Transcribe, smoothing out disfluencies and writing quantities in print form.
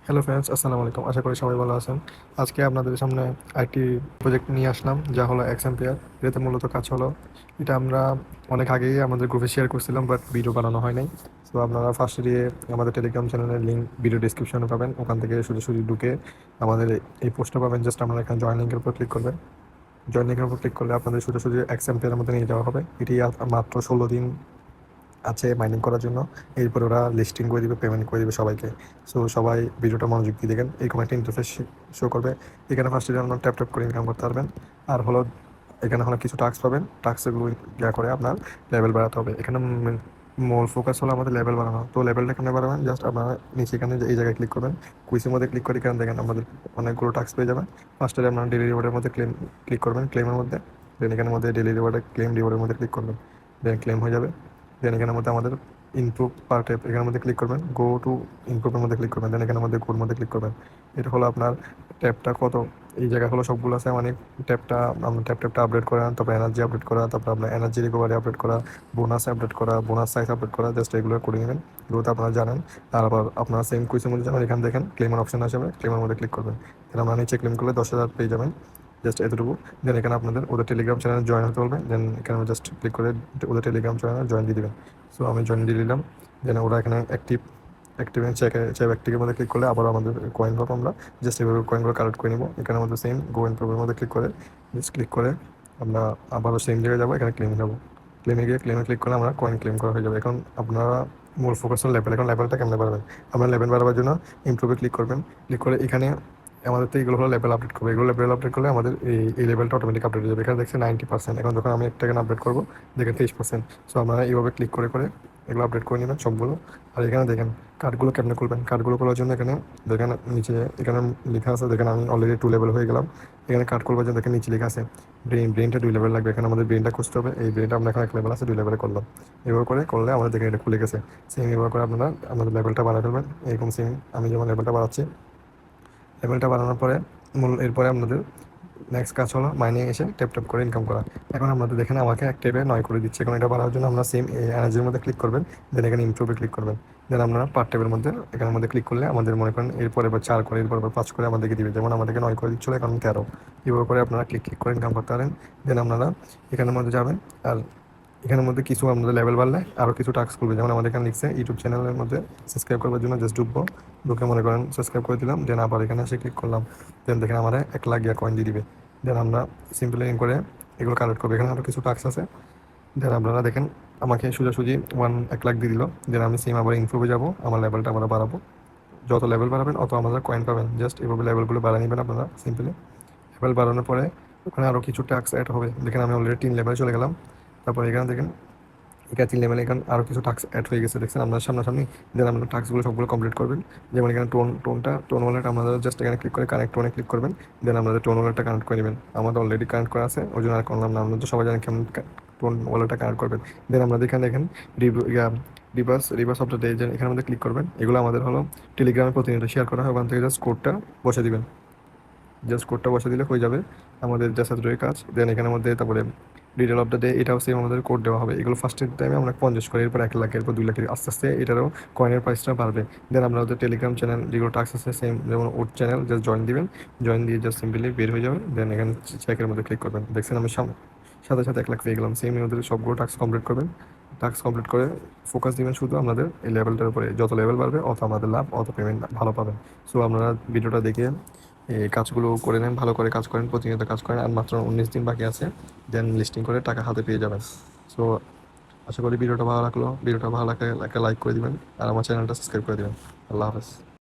Hello friends, আসসালামু আলাইকুম। আশা করি সবাই ভালো আছেন। আজকে আপনাদের সামনে আরেকটি প্রজেক্ট নিয়ে আসলাম, যা হলো এক্সাম্পিয়ার। এটাতে মূলত কাজ হলো, এটা আমরা অনেক আগেই আমাদের গ্রুপে শেয়ার করছিলাম, বাট ভিডিও বানানো হয় নাই। তো আপনারা ফার্স্টে দিয়ে আমাদের টেলিগ্রাম চ্যানেলের লিঙ্ক ভিডিও ডিসক্রিপশনে পাবেন, ওখান থেকে সোজাসুজি ঢুকে আমাদের এই পোস্টটা পাবেন। জাস্ট আপনারা এখানে জয়েন লিঙ্কের উপর ক্লিক করবেন। জয়েন লিঙ্কের উপর ক্লিক করলে আপনাদের সোজাসুজি এক্সাম্পিয়ারের মধ্যে নিয়ে যাওয়া হবে। এটি মাত্র 16 দিন আছে মাইনিং করার জন্য। এরপর ওরা লিস্টিং করে দিবে, পেমেন্ট করে দিবে সবাইকে। সো সবাই ভিডিওটা মনোযোগ দিয়ে দেখেন। এরকম একটা ইন্টারফেস শো করবে। এখানে ফার্স্টে আপনার ট্যাপ ট্যাপ করে ইনকাম করতে পারবেন। আর হলো এখানে হলো কিছু টাস্ক পাবেন। টাস্কগুলো ইয়া করে আপনার লেভেল বাড়াতে হবে। এখানে মূল ফোকাস হলো আমাদের লেভেল বাড়ানো। তো লেভেলটা কেমনে বাড়াবেন? জাস্ট আপনারা নিচে এখানে এই জায়গায় ক্লিক করবেন। কুইজের মধ্যে ক্লিক করে এখানে দেখেন আমাদের অনেকগুলো টাস্ক পেয়ে যাবেন। ফার্স্টে আপনার ডেলি রিওয়ার্ডের মধ্যে ক্লিক করবেন, ক্লেমের মধ্যে। দেন এখানের মধ্যে ডেলি রিওয়ার্ডে ক্লেম রিওয়ার্ডের মধ্যে ক্লিক করবেন। দেন ক্লেম হয়ে যাবে। দেন এখানের মধ্যে আমাদের ইমপ্রুভ পার ট্যাপ, এখানের মধ্যে ক্লিক করবেন। গো টু ইমপ্রুভের মধ্যে ক্লিক করবেন। দেন এখানের মধ্যে গোর মধ্যে ক্লিক করবেন। এটা হলো আপনার ট্যাপটা কত, এই জায়গা হলো সবগুলো আছে। মানে ট্যাপটা আপনার ট্যাপটা আপডেট করা, তারপর এনার্জি আপডেট করা, তারপর আপনার এনার্জি রিকভারি আপডেট করা, বোনাস আপডেট করা, বোনাস সাইজ আপডেট করা। জাস্ট এগুলো করে নেবেন, এগুলো তো আপনারা জানেন। আর আবার আপনারা সেম কুইজের মধ্যে যাবেন, এখানে দেখেন ক্লেমের অপশন আসবে, ক্লেমের মধ্যে ক্লিক করবেন। তাহলে আমরা নিচে ক্লেম করলে 10,000 পেয়ে যাবেন। জাস্ট এতটুকু। দেন এখানে আপনাদের ওদের টেলিগ্রাম চ্যানেলে জয়েন হতে বলবে। দেন এখানে জাস্ট ক্লিক করে ওদের টেলিগ্রাম চ্যানেলে জয়েন দিয়ে দেবেন। সো আমি জয়েন দিয়ে দিলাম। দেন ওরা এখানে অ্যাক্টিভ চেক অ্যাক্টিভের মধ্যে ক্লিক করলে আবার আমাদের কয়েন পাবো আমরা। জাস্ট এভাবে কয়েনগুলো কালেক্ট করে নিবো। এখানে আমাদের সেম গো এন্ড প্রবের মধ্যে ক্লিক করে আমরা আবারও সেম জায়গায় যাবো, এখানে ক্লেমে যাবো। ক্লেমে গিয়ে ক্লেমে ক্লিক করলে আমরা কয়েন ক্লেম করা হয়ে যাবে। এখন আপনারা মূল ফোকাস হল লেভেল। এখন লেভেলটা কেমনে বাড়াবেন? আমরা লেভেল বাড়াবার জন্য ইমপ্রুভে ক্লিক করবেন। ক্লিক করে এখানে আমাদের তো এগুলো হলো লেভেল আপডেট করবে। এগুলো লেভেল আপডেট করলে আমাদের এই লেভেলটা অটোমেটিক আপডেট হয়ে যাবে। এখানে দেখছি 90%। এখন যখন আমি একটা আপডেট করবো, দেখেন 23%। সো আপনারা এইভাবে ক্লিক করে করে এগুলো আপডেট করে নেবেন সবগুলো। আর এখানে দেখেন কার্ডগুলো কেমনে খুলবেন। কার্ডগুলো খোলার জন্য এখানে দেখেন নিচে এখানে লেখা আছে, দেখেন আমি অলরেডি 2 লেভেল হয়ে গেলাম। এখানে কার্ড খুলবার জন্য দেখেন নিচে লেখা আছে ব্রেনটা 2 লেভেল লাগবে। এখানে আমাদের ব্রেনটা খুঁজতে হবে। এই ব্রেনটা আমরা এখন 1 লেভেল আছে, 2 লেভেলে করলাম। এভাবে করলে আমাদের দেখেন এটা খুলে গেছে। সেম এভাবে করে আপনারা আমাদের লেভেলটা বাড়ায় ফেলবেন। এরকম সেম আমি যেমন লেভেলটা বাড়াচ্ছি, লেভেলটা বাড়ানোর পরে এরপরে আপনাদের নেক্সট কাজ হলো মাইনিং এসে ট্যাপ ট্যাপ করে ইনকাম করা। এখন আপনাদের দেখেন আমাকে এক ট্যাপে 9 করে দিচ্ছে। এখন এটা বাড়ার জন্য আমরা সেম এনার্জির মধ্যে ক্লিক করবেন। দেন এখানে ইমপ্রুভে ক্লিক করবেন। দেন আপনারা পার ট্যাপের মধ্যে এখানের মধ্যে ক্লিক করলে আমাদের মনে করেন এরপরে 4 করে, এরপর 5 করে আমাদেরকে দিবে। যেমন আমাদেরকে 9 করে দিচ্ছিল, এখন 13। এভাবে করে আপনারা ক্লিক করে ইনকাম করতে পারেন। দেন আপনারা এখানের মধ্যে যাবেন। আর এখানের মধ্যে কিছু আমাদের লেভেল বাড়লে আরও কিছু টাস্ক করবে। যেমন আমাদের এখানে লিখছে ইউটিউব চ্যানেলের মধ্যে সাবস্ক্রাইব করার জন্য জাস্ট ঢুকবো। ঢুকে মনে করেন সাবস্ক্রাইব করে দিলাম। দেন আবার এখানে এসে ক্লিক করলাম। দেন দেখেন আমার 1 লাখ গিয়া কয়েন দিয়ে দিবে। দেন আমরা সিম্পলি করে এগুলো কালেক্ট করবো। এখানে আরও কিছু টাস্ক আছে। দেন আপনারা দেখেন আমাকে সোজাসুজি 1 লাখ দিয়ে দিল। দেন আমি সেম আবার ইমপ্রুভে যাবো, আমার লেভেলটা আমরা বাড়াবো। যত লেভেল বাড়াবেন অত আমাদের কয়েন পাবেন। জাস্ট এভাবে লেভেলগুলো বাড়িয়ে নেবেন আপনারা সিম্পলি। লেভেল বাড়ানোর পরে ওখানে আরও কিছু টাস্ক অ্যাড হবে। দেখেন আমি অলরেডি 3 লেভেলে চলে গেলাম। তারপর এখানে দেখেন এটা 3 লেভেলে এখন আরও কিছু টাস্ক অ্যাড হয়ে গেছে, দেখছেন আপনার সামনাসামনি। দেন আপনার টাস্কগুলো সবগুলো কমপ্লিট করবেন। যেমন এখানে টোন ওয়ালেট আমাদের জাস্ট এখানে ক্লিক করে কানেক্ট টোনে ক্লিক করবেন। দেন আমাদের টোন ওয়ালেটটা কানেক্ট করে নেবেন। আমাদের অলরেডি কানেক্ট করা আছে, ওই জন্য আর করলাম না। আমরা তো সবাই জানেন কেমন টোন ওয়ালেটটা কানেক্ট করবেন। দেন আমাদের এখানে দেখেন রিভার্স অফ দ্য ডে, এখানে আমাদের ক্লিক করবেন। এগুলো আমাদের হলো টেলিগ্রামে প্রতিনিয়ত শেয়ার করা হয়। ওখান থেকে জাস্ট কোডটা বসে দিবেন। জাস্ট কোডটা বসে দিলে হয়ে যাবে আমাদের জাস্ট এতটুকুই কাজ। দেন এখানের মধ্যে তারপরে ডিটেল অফ দ্য ডে, এটাও সেম আমাদের কোড দেওয়া হবে। এগুলো ফার্স্টের টাইমে আমরা 50 করি, এরপর 1 লাখ, এরপর 2 লাখ, আস্তে আস্তে এটারও কয়েনের প্রাইসটা বাড়বে। দেন আমরা ওদের টেলিগ্রাম চ্যানেল যেগুলো টাস্ক আছে সেম, যেমন ওর চ্যানেল জাস্ট জয়েন দিবেন। জয়েন দিয়ে জাস্ট সিম্পলি বের হয়ে যাবেন। দেন এখানে চেকের মধ্যে ক্লিক করবেন। দেখছেন আমি সাথে সাথে 1 লাখ পেয়ে গেলাম। সেম ওদের সবগুলো টাস্ক কমপ্লিট করবেন। টাস্ক কমপ্লিট করে ফোকাস দিবেন শুধু আমাদের এই লেভেলটার উপরে। যত লেভেল বাড়বে অত আমাদের লাভ, অত পেমেন্ট ভালো পাবেন। সো আপনারা ভিডিওটা দেখে এই কাজগুলো করে নেন, ভালো করে কাজ করেন, প্রতিনিয়ত কাজ করেন। আর মাত্র 19 দিন বাকি আছে। দেন লিস্টিং করে টাকা হাতে পেয়ে যাবেন। সো আশা করি ভিডিওটা ভালো লাগলো। ভিডিওটা ভালো লাগলে একটা লাইক করে দিবেন আর আমার চ্যানেলটা সাবস্ক্রাইব করে দিবেন। আল্লাহ হাফেজ।